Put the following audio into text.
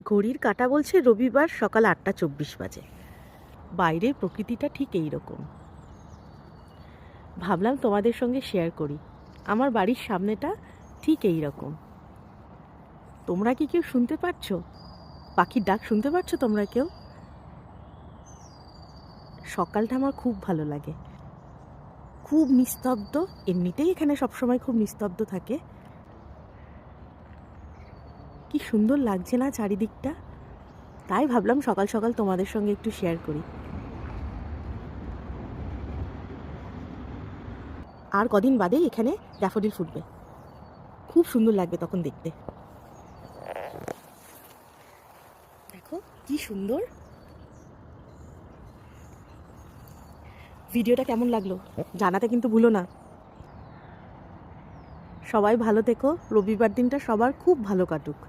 ঘড়ির কাঁটা বলছে রবিবার সকাল ৮:২৪ বাজে। বাইরের প্রকৃতিটা ঠিক এই রকম। ভাবলাম তোমাদের সঙ্গে শেয়ার করি। আমার বাড়ির সামনেটা ঠিক এই রকম। তোমরা কি কেউ শুনতে পারছো? পাখির ডাক শুনতে পারছো তোমরা কেউ? সকালটা আমার খুব ভালো লাগে। খুব নিস্তব্ধ, এমনিতেই এখানে সবসময় খুব নিস্তব্ধ থাকে। কি সুন্দর লাগছে না চারিদিকটা? তাই ভাবলাম সকাল সকাল তোমাদের সঙ্গে একটু শেয়ার করি। আর কদিন বাদেই এখানে ড্যাফোডিল ফুটবে, খুব সুন্দর লাগবে তখন দেখতে। দেখো কি সুন্দর। ভিডিওটা কেমন লাগলো জানাতে কিন্তু ভুলো না। সবাই ভালো থেকো, রবিবার দিনটা সবার খুব ভালো কাটুক।